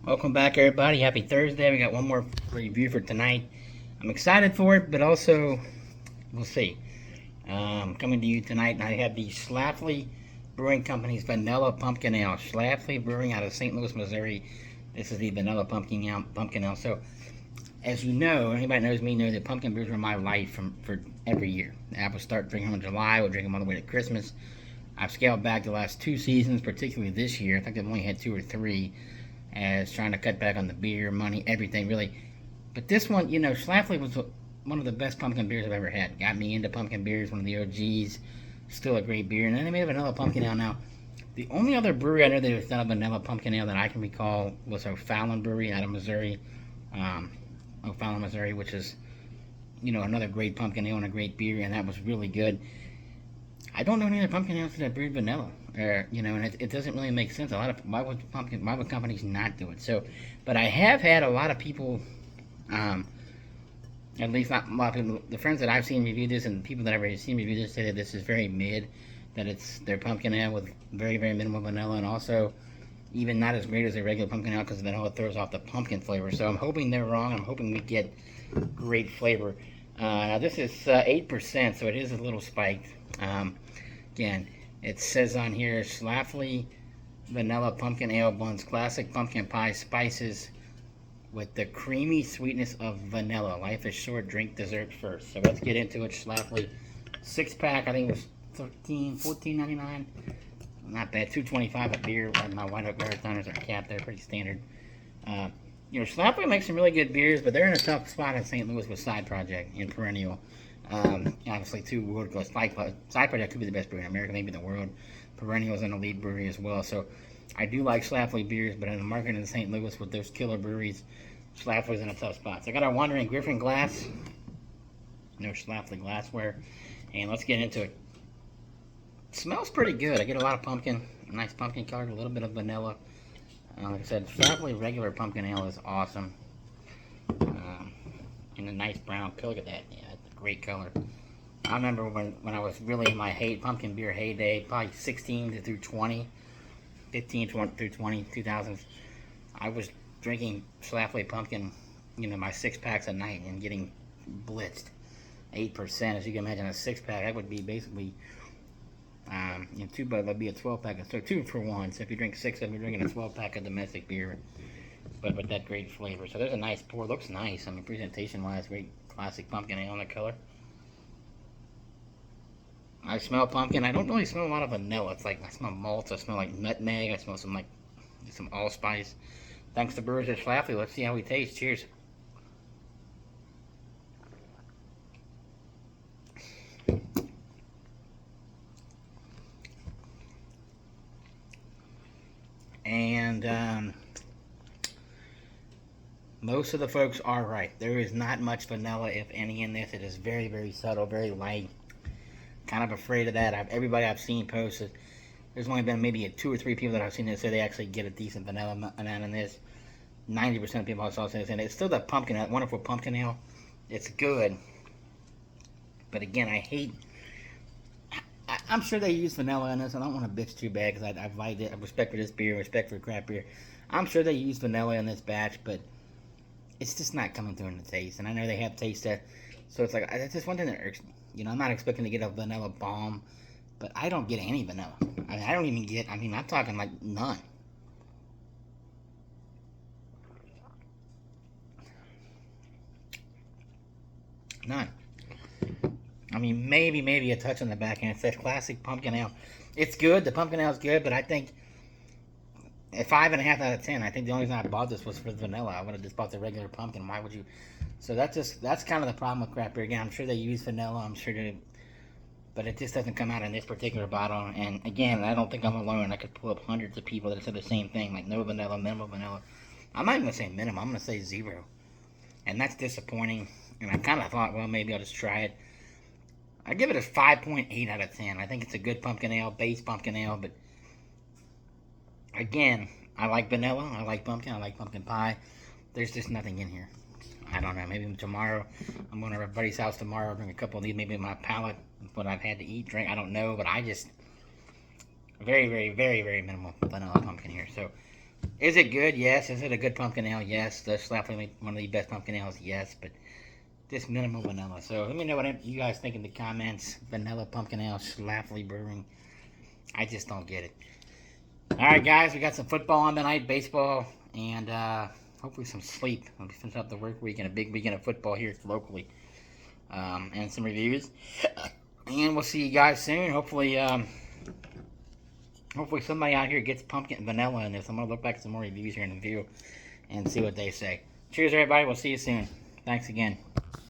Welcome back, everybody. Happy Thursday. We got one more review for tonight. I'm excited for it, but also we'll see. Coming to you tonight, and I have the Schlafly Brewing Company's Vanilla Pumpkin Ale. Schlafly Brewing out of St. Louis, Missouri. This is the Vanilla Pumpkin Ale. So, as you know, anybody knows me knows that pumpkin beers were my life for every year. I would start drinking them in July. We'll drink them all the way to Christmas. I've scaled back the last 2 seasons, particularly this year. I think I've only had 2 or 3 as trying to cut back on the beer, money, everything really. But this one, Schlafly was one of the best pumpkin beers I've ever had. Got me into pumpkin beers, one of the OGs. Still a great beer. And then they made a vanilla pumpkin ale now. The only other brewery I know that has done a vanilla pumpkin ale that I can recall was O'Fallon Brewery out of Missouri. O'Fallon, Missouri, which is, another great pumpkin ale and a great beer, and that was really good. I don't know any other pumpkin ales that brewed vanilla, and it doesn't really make sense. Why would companies not do it? So, but I have had a lot of people, at least not a lot of people, the friends that I've seen review this and people that I've already seen review this say that this is very mid, that it's their pumpkin ale with very very minimal vanilla, and also even not as great as a regular pumpkin ale because the vanilla throws off the pumpkin flavor. So I'm hoping they're wrong. I'm hoping we get great flavor. Now this is 8%, so it is a little spiked. Again, it says on here, Schlafly Vanilla Pumpkin Ale blends classic pumpkin pie spices with the creamy sweetness of vanilla. Life is short, drink dessert first. So let's get into it. Schlafly 6-pack, I think it was $14.99. Not bad, $2.25 a beer. My White Oak Marathoners are capped there, pretty standard. Schlafly makes some really good beers, but they're in a tough spot in St. Louis with Side Project and Perennial. Obviously, two world-class. Side Project could be the best brewery in America, maybe the world. Perennial is an elite brewery as well. So I do like Schlafly beers, but in the market in St. Louis with those killer breweries, Schlafly's in a tough spot. So I got our Wandering Griffin glass. No Schlafly glassware. And let's get into it. It smells pretty good. I get a lot of pumpkin, a nice pumpkin color, a little bit of vanilla. Like I said, Schlafly regular pumpkin ale is awesome. And a nice brown color. Look at that. Yeah, that's a great color. I remember when I was really in my pumpkin beer heyday, probably 16 through 20, 15 through 20, 2000s. I was drinking Schlafly pumpkin, my 6-packs a night and getting blitzed. 8%, as you can imagine, a 6-pack, that would be basically, that'd be a 12-pack, so 2 for 1. So if you drink 6 of them, you're drinking a 12-pack of domestic beer, but with that great flavor. So there's a nice pour. Looks nice. I mean, presentation-wise, great classic pumpkin ale on the color. I smell pumpkin. I don't really smell a lot of vanilla. It's like I smell malts. I smell like nutmeg. I smell some allspice. Thanks to Brewers at Schlafly. Let's see how we taste. Cheers. And most of the folks are right. There is not much vanilla, if any, in this. It is very, very subtle, very light. Kind of afraid of that. Everybody I've seen posted, there's only been maybe 2 or 3 people that I've seen that say they actually get a decent vanilla amount in this. 90% of people I saw say it's still that wonderful pumpkin ale. It's good. But again, I'm sure they use vanilla in this. I don't want to bitch too bad because I've liked it. I respect for this beer, respect for craft beer. I'm sure they use vanilla in this batch, but it's just not coming through in the taste. And I know they have taste there, so it's like that's just one thing that irks me. I'm not expecting to get a vanilla bomb, but I don't get any vanilla. I don't even get. I'm talking like none. None. Maybe a touch on the back end. It's that classic pumpkin ale. It's good. The pumpkin ale is good, but I think at 5.5 out of 10. I think the only reason I bought this was for the vanilla. I would have just bought the regular pumpkin. Why would you? So that's kind of the problem with craft beer. Again, I'm sure they use vanilla. I'm sure but it just doesn't come out in this particular bottle. And again, I don't think I'm alone. I could pull up hundreds of people that said the same thing, like no vanilla, minimal vanilla. I'm not even gonna say minimum. I'm gonna say 0, and that's disappointing. And I kind of thought, well, maybe I'll just try it. I give it a 5.8 out of 10. I think it's a good pumpkin ale, base pumpkin ale, but again, I like vanilla, I like pumpkin pie. There's just nothing in here. I don't know, maybe tomorrow, I'm going to a buddy's house tomorrow, bring a couple of these, maybe my palate, what I've had to eat, drink, I don't know, but I just, very, very, very, very minimal vanilla pumpkin here. So Is it good? Yes. Is it a good pumpkin ale? Yes. Does Schlafly one of the best pumpkin ales? Yes. But just minimal vanilla. So let me know what you guys think in the comments. Vanilla pumpkin ale, Schlafly Brewing. I just don't get it. All right, guys. We got some football on tonight, baseball, and hopefully some sleep. We'll finish up the work week and a big weekend of football here locally, and some reviews. And we'll see you guys soon. Hopefully somebody out here gets pumpkin vanilla in this. I'm going to look back at some more reviews here in the view and see what they say. Cheers, everybody. We'll see you soon. Thanks again.